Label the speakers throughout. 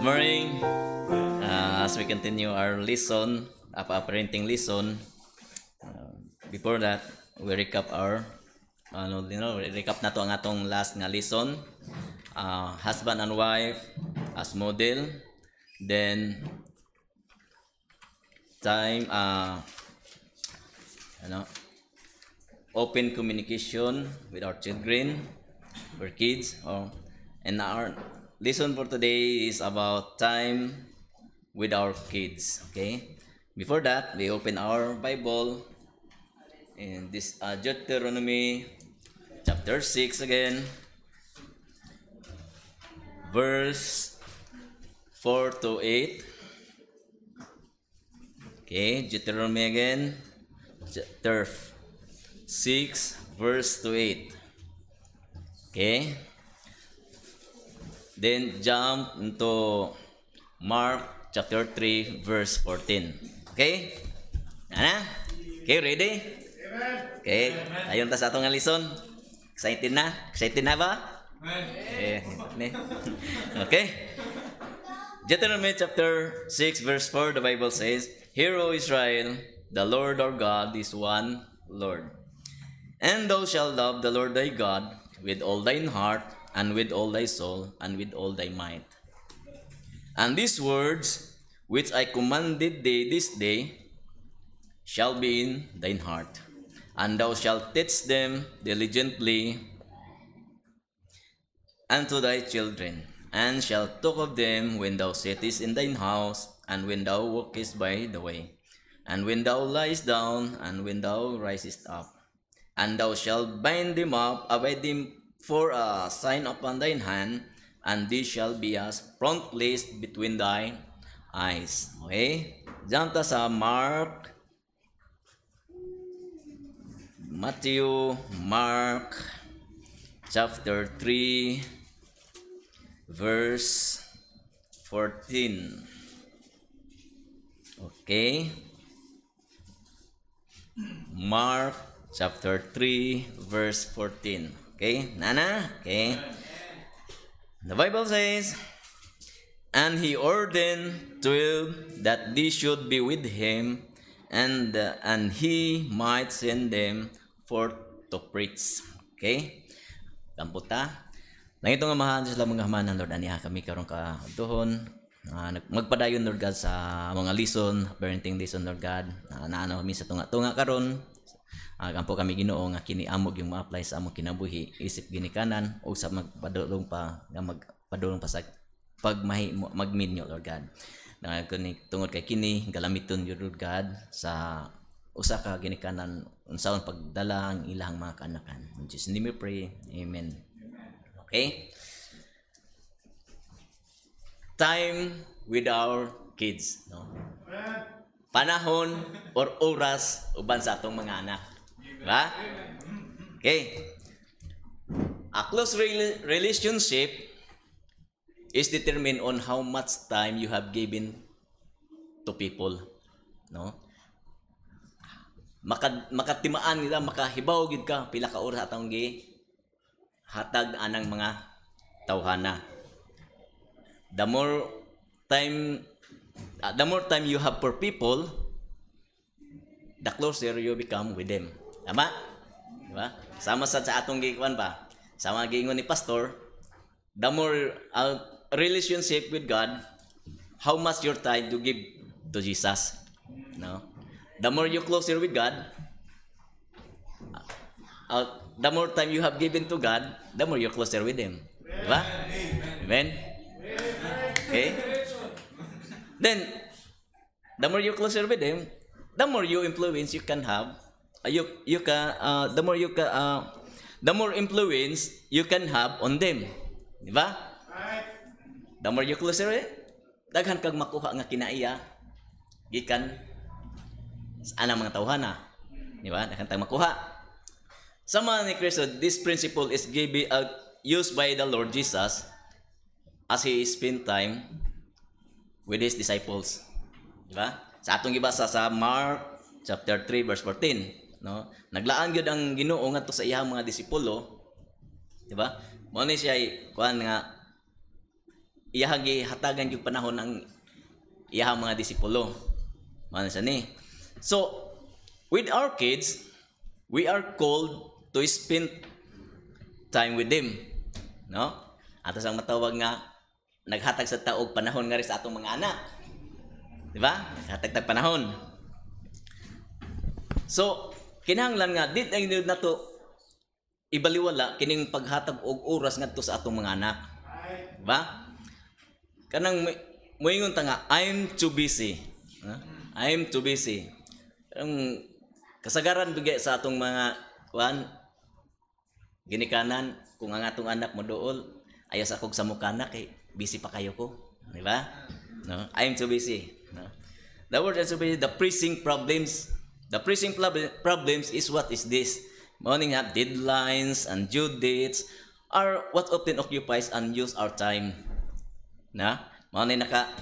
Speaker 1: Good morning. As we continue our lesson, parenting lesson, before that, we recap our, recap na to ang atong last nga lesson. Husband and wife as model. Then, time, open communication with our children, our kids, and our lesson for today is about time with our kids. Okay. Before that, we open our Bible in this Deuteronomy chapter 6 again, verse 4 to 8. Okay, Deuteronomy again, chapter 6, verse to 8. Okay. Then jump into Mark chapter 3, verse 14. Okay? Ana? Okay, ready? Okay. Ayun ta sa atong lesson. Excited na? Excited na ba? Okay. Deuteronomy chapter 6, verse 4, the Bible says, "Hear, O Israel, the Lord our God is one Lord. And thou shalt love the Lord thy God with all thine heart, and with all thy soul, and with all thy might. And these words which I commanded thee this day shall be in thine heart, and thou shalt teach them diligently unto thy children, and shalt talk of them when thou sittest in thine house, and when thou walkest by the way, and when thou liest down, and when thou risest up. And thou shalt bind them for a sign upon thine hand, and this shall be as frontlets between thy eyes." Okay? Jump ta sa Mark, chapter 3, verse 14. Okay? Mark chapter 3, verse 14. Okay, Nana? Okay. The Bible says, "And he ordained 12 that they should be with him, and he might send them forth to preach." Okay? Kamputa. Nang itong amahan sila mga hamanan, Lord, aniha kami karong kaduhon. Magpadayon, Lord God, sa mga lesson, parenting lesson, Lord God. Naano kami sa tunga-tunga karon. Kampo kami Ginoo nga kini amog yung ma-apply sa among kinabuhi, isip ginikanan o sa magpadulong pa sa magminyo, Lord God. Tungod kay kini galamiton yun, Lord God, sa usa ka ginikanan unsaon pagdala ang ilang mga kanakan. In Jesus' name we pray. Amen. Okay? Time with our kids, no? Panahon or oras uban sa atong mga anak. Diba? Okay. A close relationship is determined on how much time you have given to people. No? Makatimaan nila, makahibaw gid ka pila ka oras atong hatag anang mga tawhana. The more time you have for people, the closer you become with them. Tama? Diba? Sama sa atong gikuan pa. Sama giingon ni pastor, the more relationship with God, how much your time to give to Jesus. No? The more you closer with God, the more time you have given to God, the more you're closer with Him. Diba? Amen? Okay? Then, the more you're closer with Him, the more you influence you can have. The more influence you can have on them. Di ba? The more you closer, daghan kag makuha nga kinaiya gikan sa anang mga tawhana. Di ba? Daghan tag makuha. Sama ni Kristo, this principle is used by the Lord Jesus as He spent time with His disciples. Di ba? Sa atong gibasa sa Mark chapter 3, verse 14. No, naglaan gyud ang Ginoo ngadto sa iyang mga disipulo, di ba? Mao ni siya kuan nga iyahang gihatagan yung panahon ng iyahang mga disipulo. Mano siya ni. So, with our kids, we are called to spend time with them. No? Ato sang matawag nga naghatag sa taog panahon nga rin sa atong mga anak. Di ba? Naghatag panahon. So, kinahanglan nga dit ang na to ibaliwala kining paghatag og oras ngadto sa atong mga anak. Di ba? Kanang moingon ta nga I'm too busy. I'm too busy. Ang kasagaran bigay sa atong mga kuan ginikanan kung ang atong anak mo dool ayos akog sa mukana kay busy pa kayo ko, di ba? No, I'm too busy. No. The word is busy, the pressing problems. The pressing problems is what is this? Morning have deadlines and due dates are what often occupies and use our time. Na, morning naka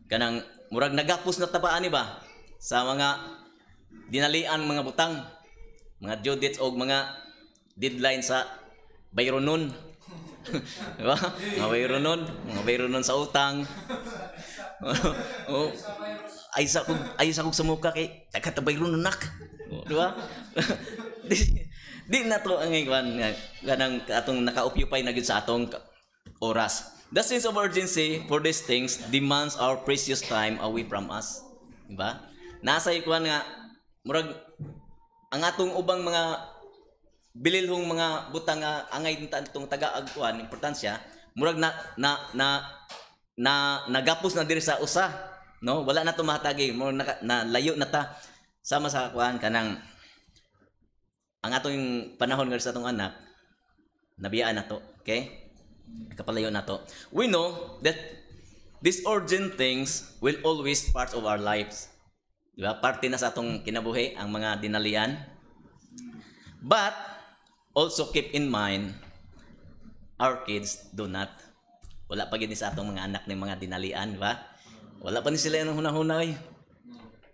Speaker 1: kanang murag nagapos na tabaan ni ba sa mga dinalian mga butang, mga due dates o mga deadline sa bayronon. Diba? Mga bayronon sa utang. Ayos ako sa muka kay tagatabayronon nak. Diba? Di na to ang iwan ganang atong naka-occupy na gid sa atong oras. The sense of urgency for these things demands our precious time away from us. Diba? Nasa ikuan nga murag ang atong ubang mga bililhong mga butang nga angay tong taga-agkuan importansya murag nagapos na diri sa usa, no? Wala na to mahatagi, murag na layo na ta sama sa kuan kanang ang atong panahon nga sa atong anak nabiyaan na to, okay? Kapalayo na to. We know that these urgent things will always part of our lives. Diba? Parte na sa atong kinabuhi ang mga dinalian. But also keep in mind our kids do not. Wala pa gid sa atong mga anak ng mga dinalian, diba? Wala pa ni sila yung hunahuna eh.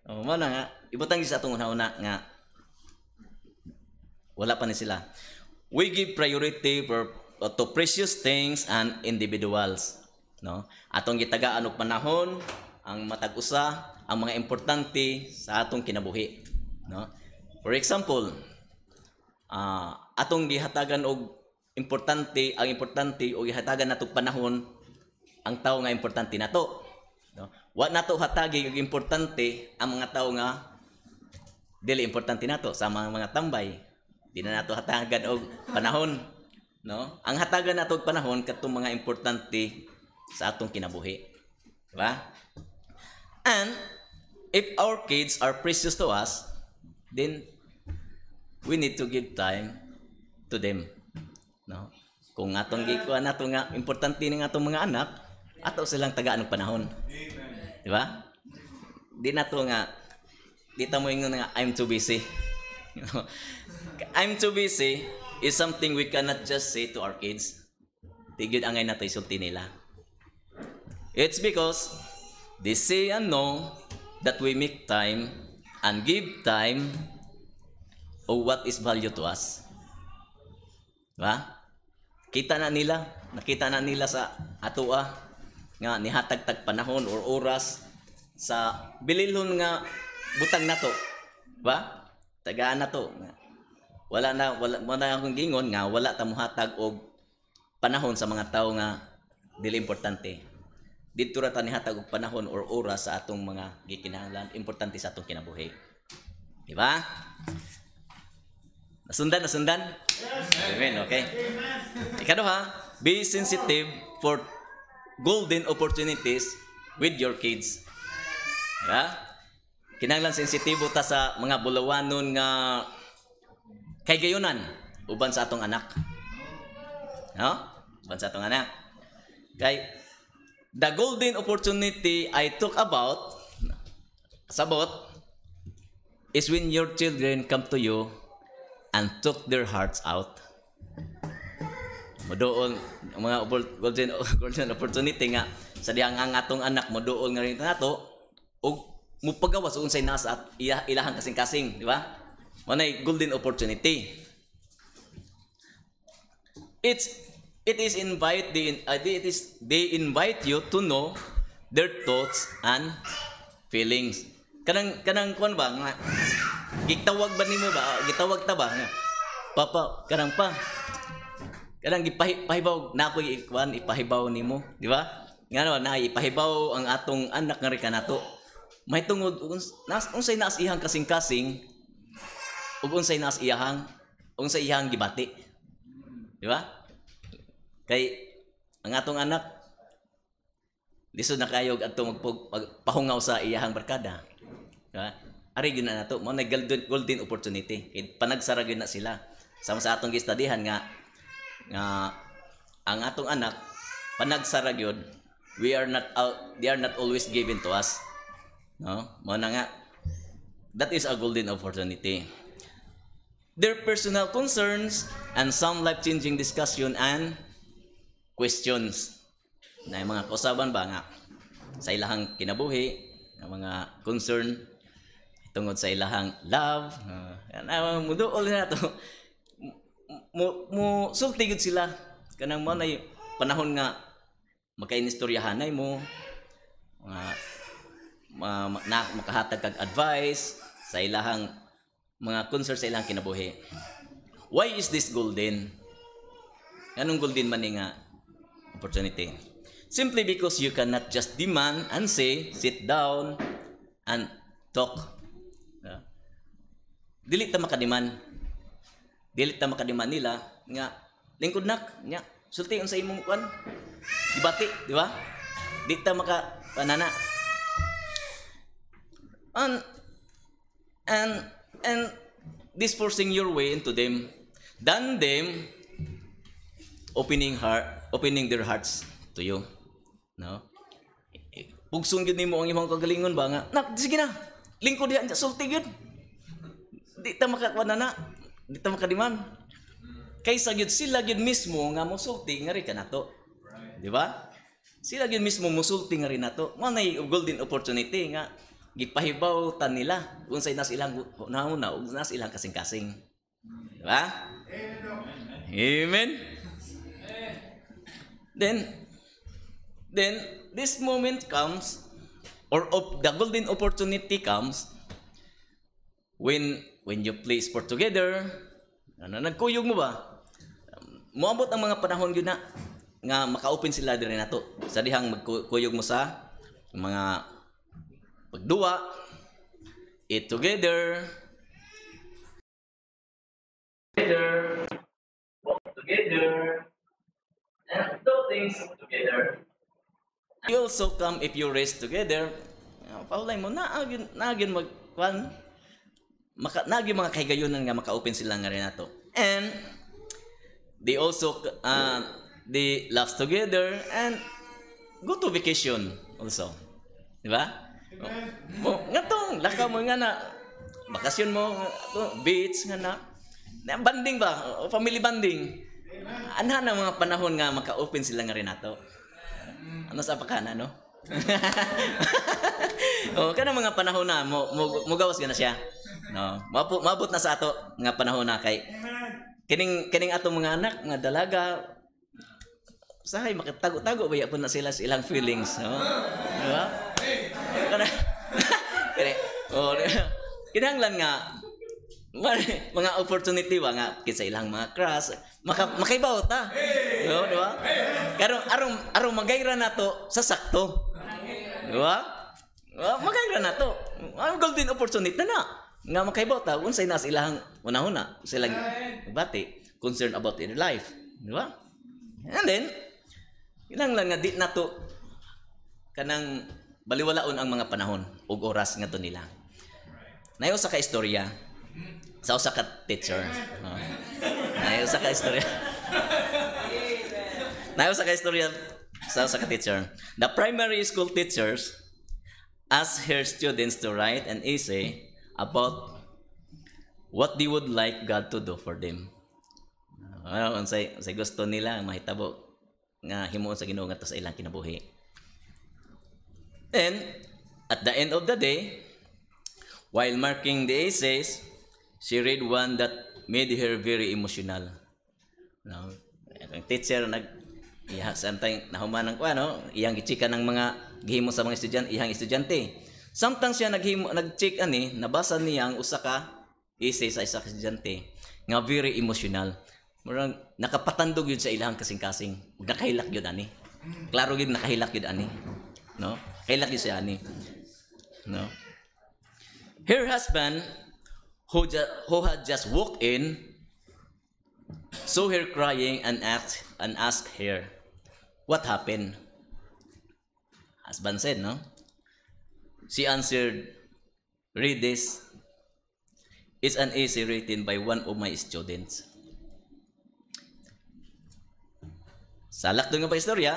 Speaker 1: O mo na nga, ibutang sa atong hunahuna nga wala pa ni sila. We give priority to precious things and individuals, no? Atong gitagaan og panahon ang matag-usa ang mga importante sa atong kinabuhi, no? For example, atong gihatagan og importante o gihatagan natong panahon ang tao nga importante nato, no? Wa nato hatagi og importante ang mga tao nga dili importante nato sa mga tambay. Di na nato hatagan og panahon, no? Ang hatagan nato og panahon katong mga importante sa atong kinabuhi, di ba? And if our kids are precious to us, then we need to give time to them, no? Kung atong gikuan nato nga importante ning atong mga anak, ato silang tagaan og panahon. Di ba? Di nato nga di ta mo ingon nga I'm too busy. I'm too busy is something we cannot just say to our kids. Tigid angay nato isulti nila. It's because they say and know that we make time and give time of what is value to us. Diba? Nakita na nila sa atoa nga nihatag-tag panahon or oras sa bililhon nga butang nato. Diba? Tagaan na to. Wala akong gingon nga wala ta mohatag og panahon sa mga tao nga dili importante. Dito ra ta nihatag og panahon or oras sa atong mga gikinahanglan importante sa atong kinabuhi. Di ba? Nasundan? Yes. Amen, okay. Ikaduha, be sensitive for golden opportunities with your kids. Diba? Kinahanglan sensitibo ta sa mga bulawanon nga kay gayunan uban sa atong anak. No? Uban sa atong anak. Kay the golden opportunity I talk about is when your children come to you and took their hearts out. Modool mga golden opportunity nga sa dihang ang atong anak modool nga rin nato og mupagawas unsay nasa at ilahang kasing-kasing, di ba? Manay golden opportunity. It's they invite you to know their thoughts and feelings. Kanang kuan ba nga gitawag ba nimo ba? Gitawag ta ba nga papa kanang gipahibaw na ako ipahibaw nimo, di ba? Nga na ipahibaw ang atong anak nga rika nato. May tungod unsay naas iyang kasing-kasing ug unsay naas iyang gibati. Di ba? Kay ang atong anak lisod na kayog atong magpahungaw sa iyang barkada. Diba? Ari gyud na nato mo na golden opportunity. Kay panagsara gyud na sila. Sama sa atong gistudihan nga ang atong anak panagsara gyud, they are not always given to us. No? Mo na nga that is a golden opportunity. Their personal concerns and some life-changing discussion and questions. Na mga kausaban ba nga sa ilahang kinabuhi, ang mga concern tungod sa ilahang love. Muduol na to. Mo sulti gud sila kanang mo nay panahon nga makainistoryahanay mo makahatag kag advice sa ilahang mga concern sa ilahang kinabuhi. Why is this golden? Anong golden man nga opportunity? Simply because you cannot just demand and say, sit down and talk. Dili ta makadiman nila nga lingkod nak nya sulti unsa imong kwan dibati, di ba? Di ta maka panana. And this forcing your way into them than them opening their hearts to you. No? Pugsong gyud nimo ang imong kagalingon ba nga, nak sige na. Lingkod diha sulti gyud. Di ta makakwanana, di ta makadiman. Kaysa gyud sila gyud mismo nga mosulti nga ri kanato. Di ba? Sila gyud mismo mosulti nga ri nato. Mo nay golden opportunity nga gipahibaw ta nila unsay nas ilang nauna ug nas ilang kasing-kasing. Di ba? Amen. Then this moment comes, or the golden opportunity comes when you play sport together. Nagkuyog mo ba? Moabot ang mga panahon gyud na nga maka-open sila diri nato. Sa dihang magkuyog mo sa mga pagduwa, eat together, walk together, and do things together. You also come if you race together. Paulay mo naagin magkwan. Naagin mga kaygayonan nga maka-open sila nga rin nato. And they also they laugh together and go to vacation also. Di ba? Ngatong lakaw mo nga na bakasyon mo beach nga na banding ba? Family banding. Anha na mga panahon nga maka-open sila nga rin nato. Ano sa pakana, no? Kana mga panahon na mugawas gana siya. No, mabot na sa ato nga panahon na kay kining ato mga anak, mga dalaga sahay makitago-tago ba yapon na sila sa ilang feelings, no? Di ba? Kinahanglan nga mga opportunity ba nga kinsa ilang mga crush makaibaw ta. Di ba? Karong arong magayra nato sa sakto. Di ba? Magayra nato. Ang golden opportunity na nga makaibaw ta unsay nas ilang una-una sila bati concerned about their life. Di ba? And then kinahanglan nga di nato kanang baliwalaon ang mga panahon ug oras ngadto nila. Nayo sa ka istorya sa usa ka teacher. Nayo sa ka istorya. Nayo sa ka istorya sa usa ka teacher. The primary school teachers asked her students to write an essay about what they would like God to do for them. Unsay gusto nila mahitabo nga himuon sa Ginoo ngadto sa ilang kinabuhi. And at the end of the day, while marking the essays, she read one that made her very emotional. No? ang teacher samtang nahuman ng ano, iyang gichika ng mga gihimo sa mga estudyante. Sometimes siya nag-check nabasa niya ang usa ka essay sa isa ka estudyante nga very emotional. Murang nakapatandog yun sa ilahang kasing-kasing. Ug nakahilak yun ani. Klaro yun nakahilak yun ani. No? Kahilak yun siya ani. No? Her husband who had just walked in saw her crying and asked her, "What happened?" Husband said, no? She answered, "Read this. It's an essay written by one of my students." Salak doon nga pa istorya.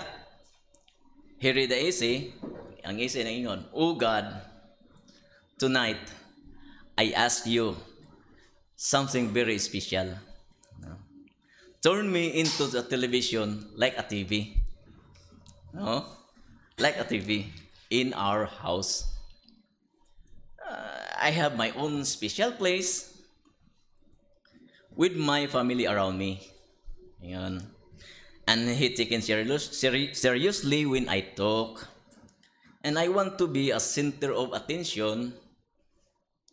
Speaker 1: He read the essay. Ang essay na ingon, "Oh God, tonight, I ask you something very special. Turn me into the television like a TV. No? Like a TV in our house. I have my own special place with my family around me." Ayan. And he taken seriously when I talk. And I want to be a center of attention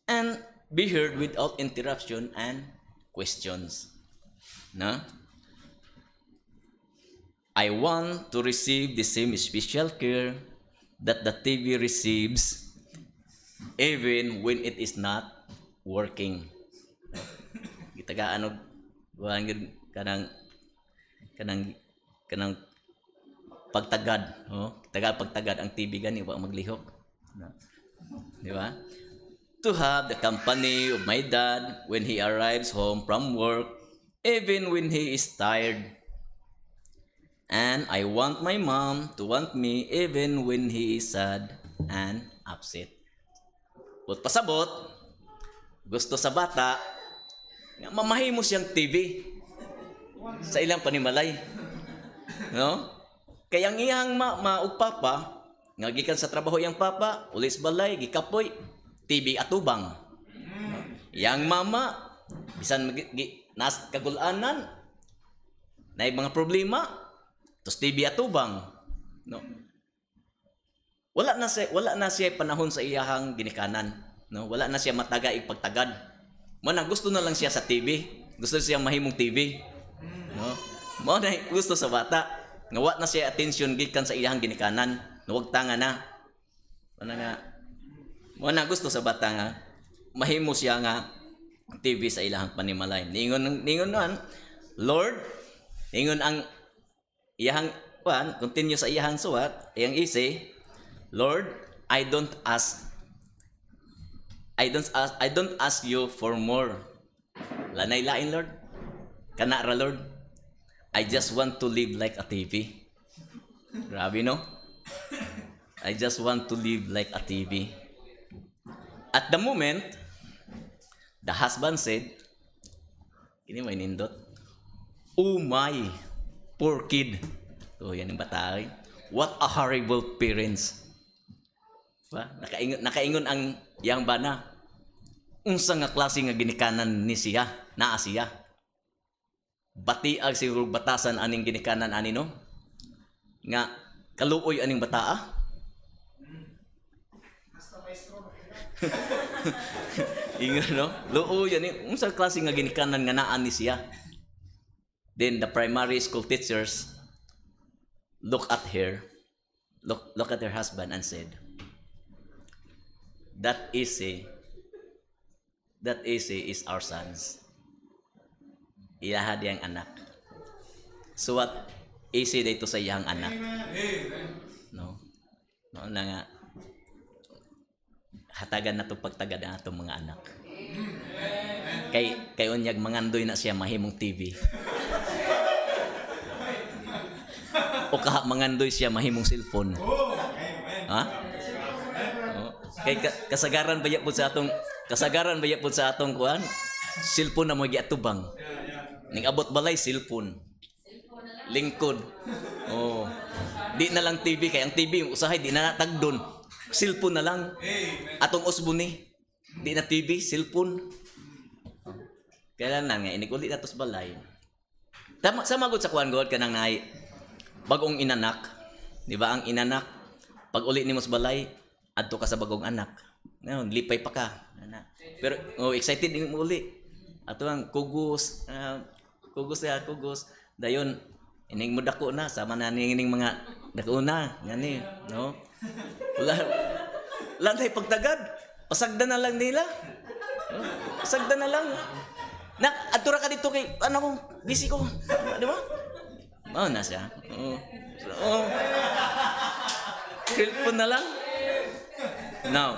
Speaker 1: and be heard without interruption and questions. No? I want to receive the same special care that the TV receives even when it is not working. Gitagaan og kanang pagtagad, pagtagad ang TV gani wa maglihok. No? Di ba? To have the company of my dad when he arrives home from work, even when he is tired. And I want my mom to want me even when he is sad and upset. But pasabot, gusto sa bata, nga mamahimo siyang TV sa ilang panimalay. No? Kaya ang iyang maugpapa, nga gikan sa trabaho yang papa, ulis balay, gikapoy, TV atubang. No? Yang mama, bisan nas kagulanan, na mga problema, tos TV atubang. No? Wala na siya panahon sa iyahang ginikanan. No? Wala na siya mataga ipagtagad. Mana gusto na lang siya sa TV. Gusto siya mahimong TV. No? Mo na gusto sa bata. Nga wa na siya attention gikan sa iyahang ginikanan. Nuwag tanga na. Mo na gusto sa bata nga mahimo siya nga TV sa ilahang panimalay. Ningon nan, Lord, ningon ang iyahang continue sa iyahang suwat, iyang essay, Lord, I don't ask you for more. Lanay lain, Lord. Kana ra, Lord. I just want to live like a TV. Grabe, no? I just want to live like a TV. At the moment, the husband said, ini may nindot, "Oh my, poor kid." So, yan yung bata. What a horrible parents. Ba? Nakaingon ang yang bana. Unsa nga klase nga ginikanan ni siya, naa siya. Batiag siguro batasan aning ginikanan ani no? Nga kaluoy aning bataa. Ingon no? Luoy ani unsa klase nga ginikanan nga naa ni siya. Then the primary school teachers look at her husband and said, that essay is our sons. Iyaha diyang anak. So what essay dito sa iyang anak? No? No na nga hatagan na to pagtagad ang atong mga anak. Kay unyag mangandoy na siya mahimong TV. O kaha mangandoy siya mahimong cellphone. Ha? Kay kasagaran ba yapod sa atong kuan? Cellphone na mo giatubang. Ning abot balay cellphone. Lingkod. Oh. Di na lang TV kay ang TV usahay di na natagdon. Cellphone na lang. Atong usbuni. Di na TV, cellphone. Kailan na nga iniguli na tos balay. Tama sa magud sa kuan God kanang naay bagong inanak. Di ba ang inanak pag uli nimo sa balay adto ka sa bagong anak. No, lipay pa ka. Pero excited din mo uli. Ato ang kugos, kugos dayon ining mo dako na sama na ning mga dako na ngani, no? Wala tay pagtagad. Pasagda na lang nila. Pasagda na lang. Atura ka dito kay ano ko, busy ko. Di ba? Na siya. Cellphone na lang. Now.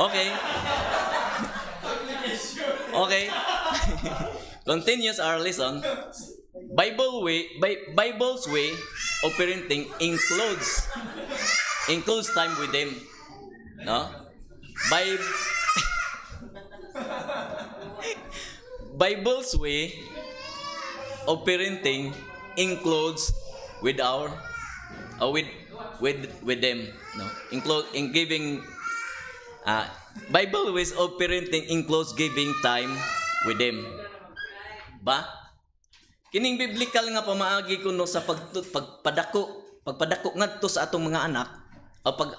Speaker 1: Okay. Okay. Continues our lesson. Bible's way of parenting includes time with them. No? Bible's way of parenting includes with them, no? In giving Bible ways of parenting includes giving time with them. Ba? Kining biblical nga pamaagi kuno sa pagpadako ngadto sa atong mga anak o pag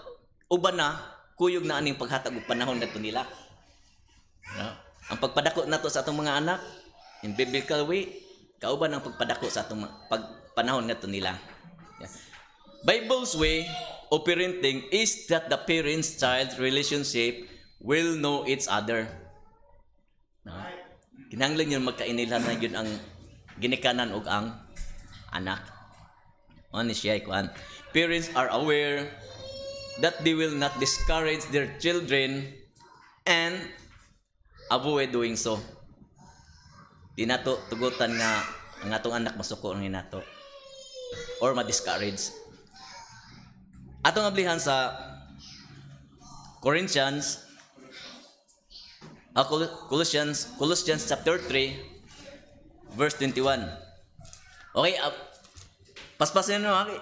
Speaker 1: uban na kuyog na aning paghatag og panahon ngadto nila. No? Ang pagpadako nato sa atong mga anak in biblical way kauban ang pagpadako sa atong panahon ngadto nila. Yeah. Bible's way of parenting is that the parents-child relationship will know each other. No? Kinahanglan yun magkainilan na yun ang ginikanan og ang anak. Ano siya ikuan? Parents are aware that they will not discourage their children and avoid doing so. Di nato tugutan nga ang atong anak masuko ang nato or ma-discourage. Atong ablihan sa Colossians chapter 3 verse 21. Okay, paspasin no okay.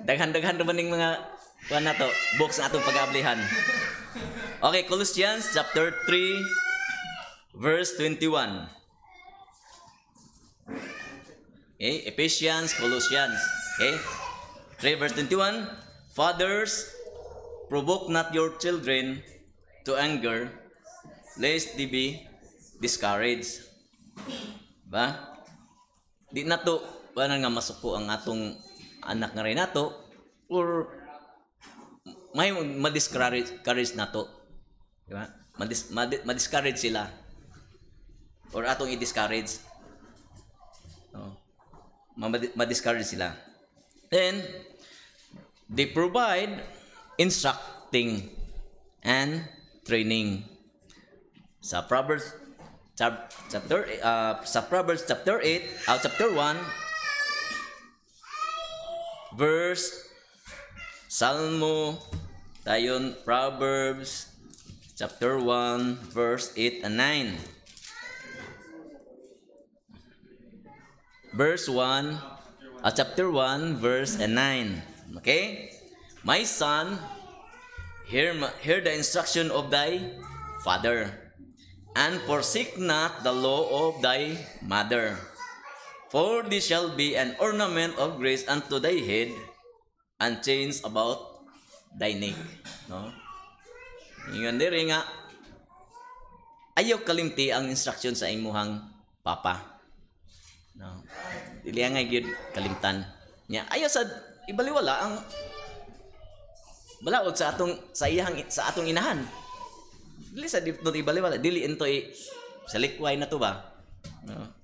Speaker 1: Daghan-daghan naman ning mga kuan nato, books na atong pag-ablihan. Okay, Colossians chapter 3 verse 21. Okay, Ephesians, Colossians. Okay? 3 verse 21. Fathers, provoke not your children to anger, lest they be discouraged. Ba? Di na to, paano nga masuko ang atong anak nga rin nato, or may ma-discourage na to. Diba? Ma-discourage sila. Or atong i-discourage. No? Ma-discourage sila. Then, they provide instructing and training. Sa Proverbs chapter 1 verse Salmo tayon Proverbs chapter 1 verse 8 and 9. Verse 1 chapter 1 verse 9. Okay? My son, hear the instruction of thy father, and forsake not the law of thy mother. For this shall be an ornament of grace unto thy head, and chains about thy neck. No? Ingon diri nga ayaw kalimti ang instruction sa imuhang papa. No. Dili nga gyud kalimtan. Nya ayaw sa ibaliwala ang balaod sa atong inahan. Dili sa dito ibaliwala, dili into sa likway na to ba. No.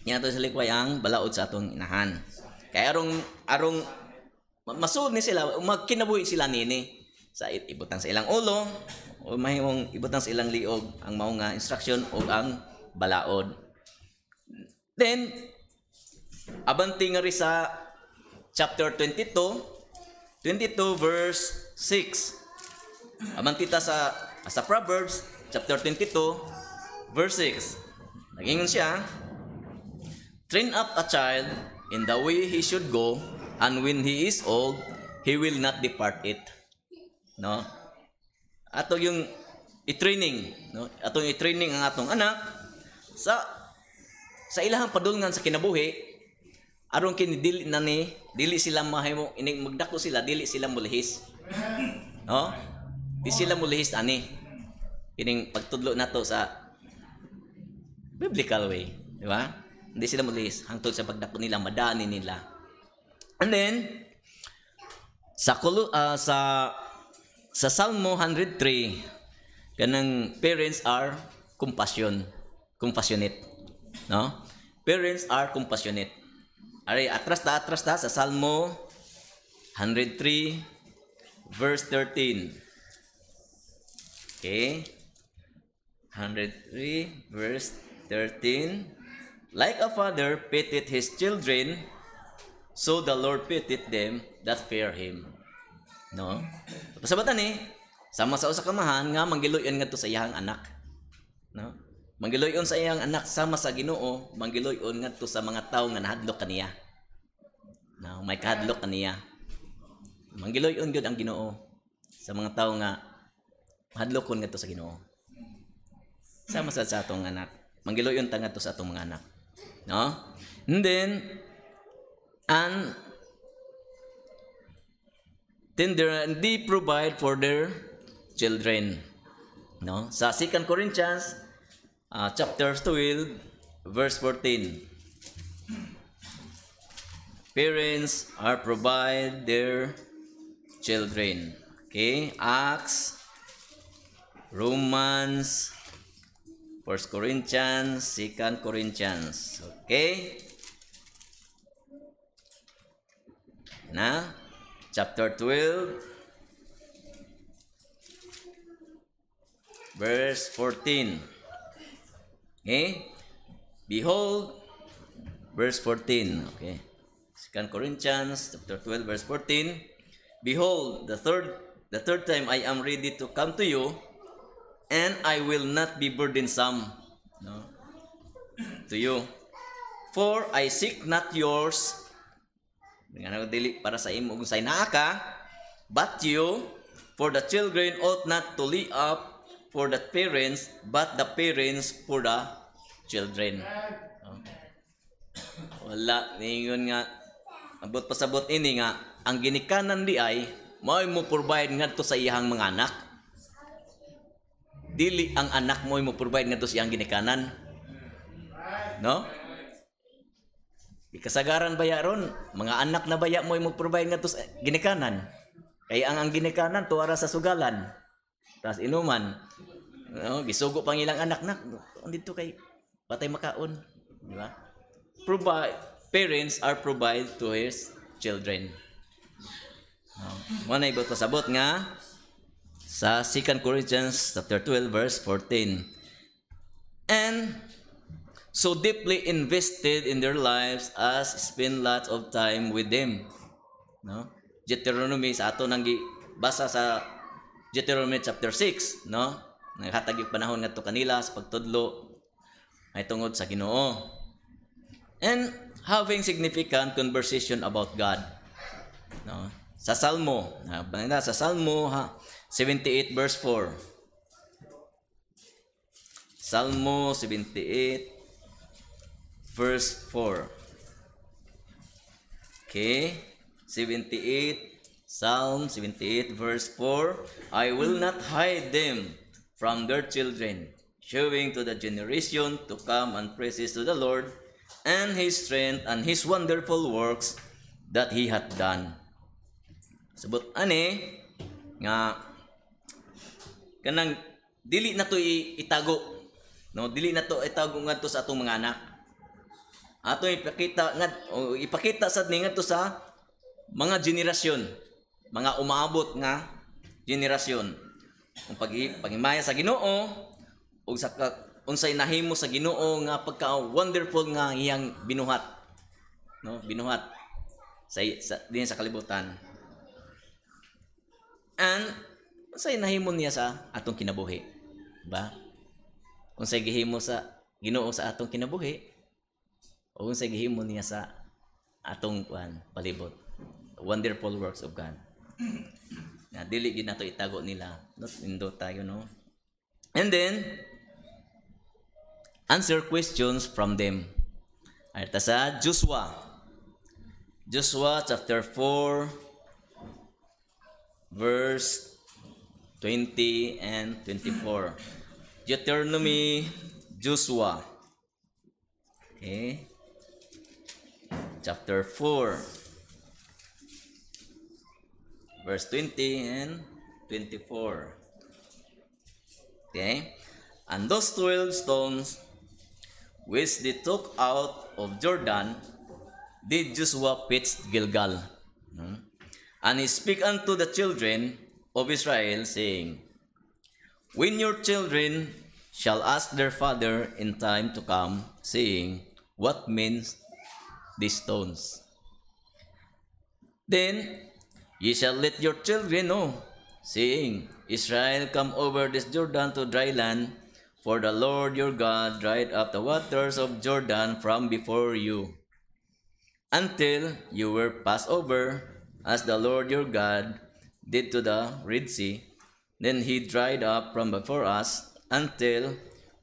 Speaker 1: Nya to sa likway ang balaod sa atong inahan. Kay arong masul ni sila, magkinabuhi sila nini sa ibutang sa ilang ulo o mahimong ibutang sa ilang liog ang mao nga instruction o ang balaod. Then abanti nga ri sa chapter 22 verse 6. Amantita sa Proverbs chapter 22 verse 6. Nagingon siya, train up a child in the way he should go, and when he is old, he will not depart it. No? Ato yung i-training, no? Atong i-training ang atong anak sa sa ilahang padulngan sa kinabuhi aron kini dili sila mahimo ining magdako sila, dili sila mulihis. No? Di sila mulihis ani. Kining pagtudlo nato sa biblical way, di ba? Hindi sila mulihis hangtod sa pagdako nila, madani nila. And then sa Salmo 103 kanang parents are compassionate, no? Parents are compassionate. Ari atras ta sa Salmo 103 verse 13. Okay? 103 verse 13. Like a father pitieth his children, so the Lord pitieth them that fear him. No? Pasabatan sama sa usa ka mahan nga manggiloy-on ngadto sa iyang anak. No? Manggiloy-on sa iyang anak sama sa Ginoo, manggiloy-on ngadto sa mga tawo nga nahadlok kaniya. No, may kahadlok kaniya. Manggiloy-on gyud ang Ginoo sa mga tawo nga hadlokon ngadto sa Ginoo. Sama sa atong anak. Manggiloy-on ta ngadto sa atong mga anak. No? And then they provide for their children. No? Sa 2 Corinthians chapter 12 verse 14. Parents are provide their children. Okay? Acts, Romans, 1 Corinthians, 2 Corinthians. Okay? Na? Chapter 12, verse 14. Okay? Behold, verse 14. Okay. 2 Corinthians, chapter 12, verse 14. Behold, the third time I am ready to come to you, and I will not be burdensome, no, to you. For I seek not yours, dili para sa imo kung say naa ka, but you, for the children ought not to lay up for the parents, but the parents for the children. Wala ningon nga abot pasabot ini nga ang ginikanan di ay mao mo provide ngadto sa iyang mga anak. Dili ang anak mo provide ngadto sa iyang ginikanan. No? Kasagaran baya ron, mga anak na baya mo provide nga to sa ginikanan. Kaya ang ginikanan tuwara sa sugalan. Tas inuman. No, gisugo pang ilang anak na. Dito kay patay makaon, di ba? Parents are provide to his children. Mo na ibot pasabot nga sa 2 Corinthians chapter 12 verse 14. And so deeply invested in their lives as spend lots of time with them. No? Deuteronomy sa ato nang basa sa Deuteronomy chapter 6, no? Naghatag yung panahon ngadto kanila sa pagtudlo ay tungod sa Ginoo. And having significant conversation about God. No? Sa Salmo, sa Salmo 78 verse 4. Salmo 78 verse 4. Okay. 78. Psalm 78 verse 4. I will not hide them from their children, showing to the generation to come and praises to the Lord and His strength and His wonderful works that He hath done. Sabot ani nga kanang dili na to itago, no? Dili na to itago ngadto sa atong mga anak. Ato ipakita sad ni ngadto sa mga generasyon, mga umaabot nga generasyon. Kung paghimaya sa Ginoo ug sa unsay nahimo sa Ginoo nga pagka wonderful nga iyang binuhat, no? Binuhat sa din sa kalibutan. And unsay nahimo niya sa atong kinabuhi, ba? Unsay gihimo sa Ginoo sa atong kinabuhi? O unsay gihimo niya sa atong palibot, wonderful works of God. Na dili gid nato itago nila, not indo tayo, no? And then answer questions from them. Ay ta sa Joshua. Joshua chapter 4 verse 20 and 24. Deuteronomy, Joshua. Okay. Chapter 4 verse 20 and 24. Okay. And those 12 stones which they took out of Jordan did Joshua pitch Gilgal. And he spake unto the children of Israel, saying, when your children shall ask their father in time to come, saying, what means these stones? Then ye shall let your children know, saying, Israel, come over this Jordan to dry land, for the Lord your God dried up the waters of Jordan from before you, until you were passed over, as the Lord your God did to the Red Sea. Then he dried up from before us, until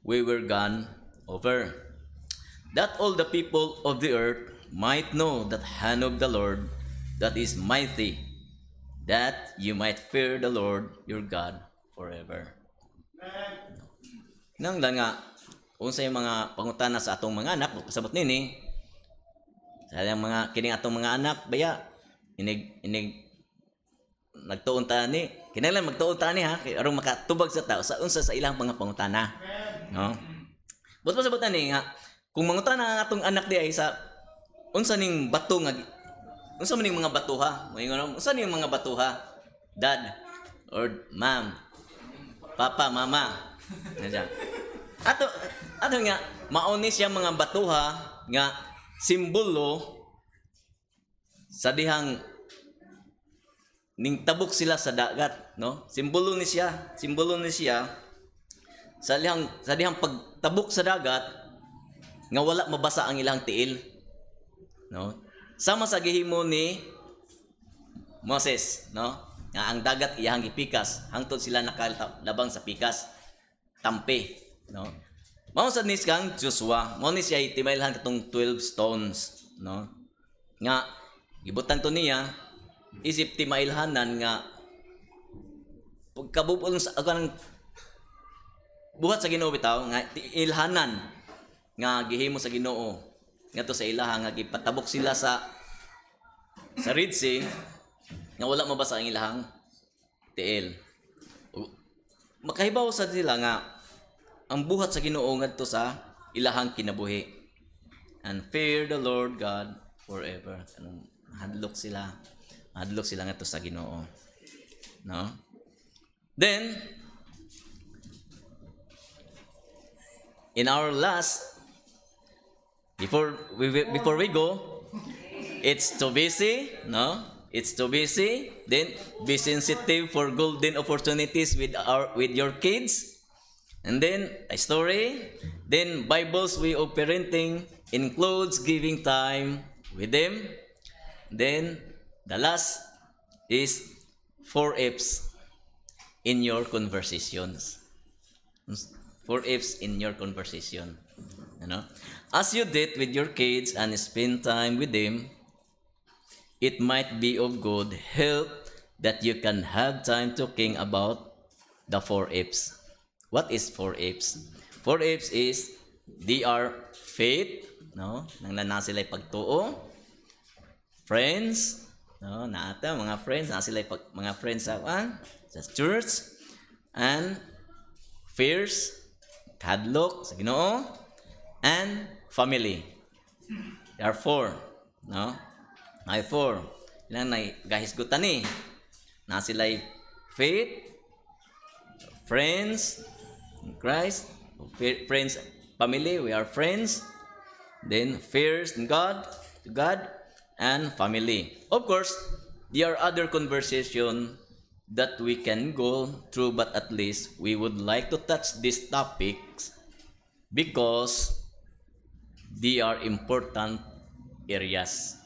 Speaker 1: we were gone over, that all the people of the earth might know that hand of the Lord that is mighty, that you might fear the Lord your God forever. Nanglan nga, unsay mga pangutana sa atong mga anak, pasabot nini, sa mga kining atong mga anak, baya, inig nagtuon ta ni, kinahanglan magtuon ta ni ha, aron makatubag sa tao sa unsa sa ilang mga pangutana. No? But pasabot ni nga, kung mangutana ang atong anak di ay sa unsa ning bato nga, unsa man ning mga batuha, unsa ning mga batuha, dad or ma'am, papa, mama. Ato nga mauni siya mga batuha nga simbolo sa dihang ning tabok sila sa dagat, no? Simbolo ni siya sa dihang pagtabok sa dagat nga wala mabasa ang ilang tiil, no? Sama sa gihimo ni Moses, no? Nga ang dagat iyang gipikas hangtod sila nakalabang sa pikas, tampe, no? Mao sad ni kang Joshua, mao ni siya itimaylan katong 12 stones, no? Nga gibutan to niya isip timailhanan nga pagkabubol sa kanang buhat sa Ginoo bitaw nga ilhanan nga gihimo sa Ginoo ngadto sa ilaha nga gipatabok sila sa Red Sea nga wala mabasa ang ilahang tiil. Makahibaw sad sila nga ang buhat sa Ginoo ngadto sa ilahang kinabuhi. And fear the Lord God forever. Hadlok sila ngadto sa Ginoo. No? Then in our last before we go, it's too busy, no? It's too busy. Then be sensitive for golden opportunities with your kids. And then a story. Then Bible's way of parenting includes giving time with them. Then the last is 4 F's in your conversations. 4 F's in your conversation. You know? As you date with your kids and spend time with them, it might be of good help that you can have time talking about the 4 F's. What is 4 F's? 4 F's is they are faith, no? Nang na sila pagtuo, friends, no? Naata mga friends, na sila mga friends sa church, and fears, kadlok sa Ginoo, and family. There are 4, no? Ay 4. Ilan na gahisgutan ni. Na sila faith, friends in Christ, friends, family, we are friends. Then fears in God, and family. Of course, there are other conversation that we can go through, but at least we would like to touch these topics because they are important areas.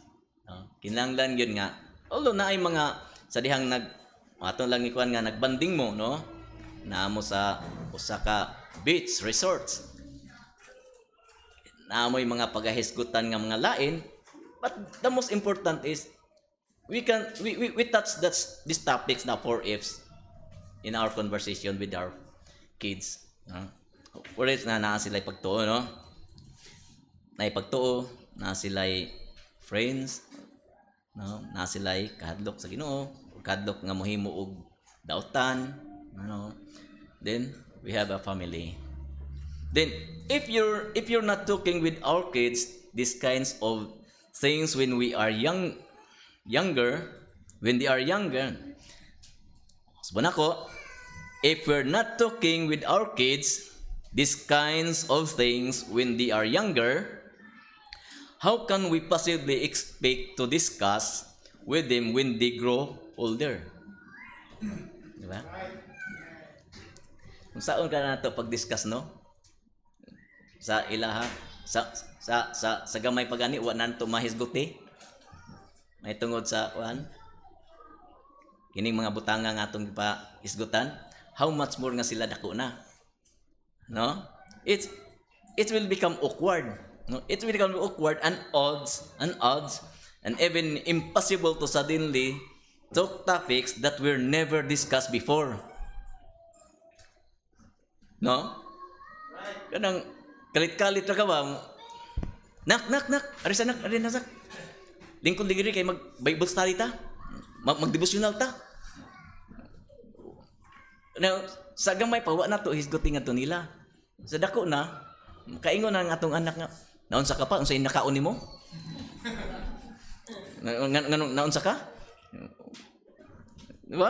Speaker 1: Kinahanglan yun nga. Although na ay mga sa dihang ato lang ikuan nga nagbanding mo, no? Na mo sa usa ka beach resorts. naamoy mga pagahisgutan nga mga lain, but the most important is we touch these topics na 4 F's in our conversation with our kids. No? 4 F's na naa sila pagtuo, no? Na pagtuo, na sila friends, no? Na sila kahadlok sa Ginoo, kahadlok nga mohimo og dautan, ano? Then we have a family. Then if you're not talking with our kids these kinds of things when we are younger, when they are younger, sabihin ako, if we're not talking with our kids these kinds of things when they are younger, how can we possibly expect to discuss with them when they grow older? Diba? Kung saan ka na ito pag-discuss, no? Sa ilaha, sa gamay pagani, wa nanto mahisguti. May tungod sa kining mga butanga nga atong pa isgutan, how much more nga sila dako na. No? It will become awkward. No? It will become awkward and odds and even impossible to suddenly talk topics that were never discussed before. No? Kanang kalit-kalit ra ka ba? Nak. Ari na sak. Lingkod digiri kay mag-Bible study ta. Mag-devotional ta. Now, sa gamay pa wa na to hisguti nga to nila. Sa dako na kaingon na ang atong anak nga, naunsa ka pa unsa nakaon nimo? Naunsa ka? Diba?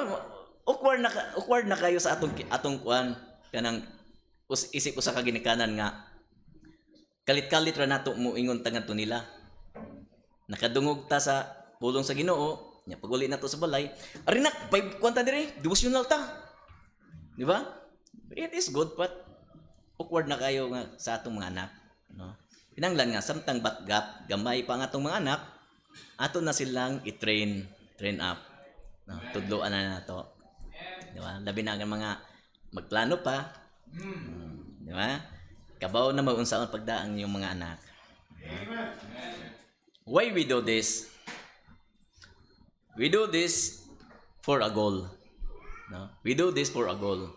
Speaker 1: Awkward na kayo sa atong kuan kanang isip usa ka ginikanan nga kalit-kalit ra nato mo ingon tangan to nila. Nakadungog ta sa pulong sa Ginoo, nya paguli nato sa balay, ari nak, kwanta diri, devotional ta. Di ba? It is good, but awkward na kayo nga sa atong mga anak, no? Kinahanglan nga samtang batgap gamay pa nga atong mga anak, ato na silang i-train up. No, tudloan na nato. Di ba? Labi na nga mga magplano pa. Di ba? Kabaw na maunsaon pagdaang yung mga anak. Why we do this? We do this for a goal. No? We do this for a goal.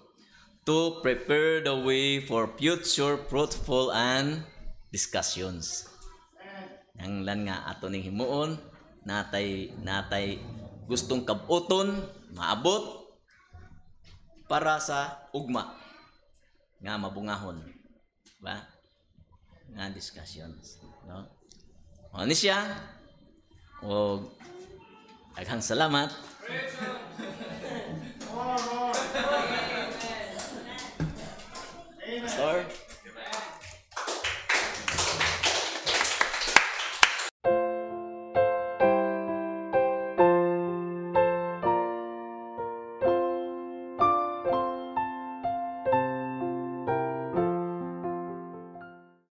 Speaker 1: To prepare the way for future fruitful and discussions. Ang lan nga ato ning himuon, natay gustong kabuton, maabot para sa ugma nga mabungahon. Ba? Nga discussions, no? O ni siya. O aghang salamat.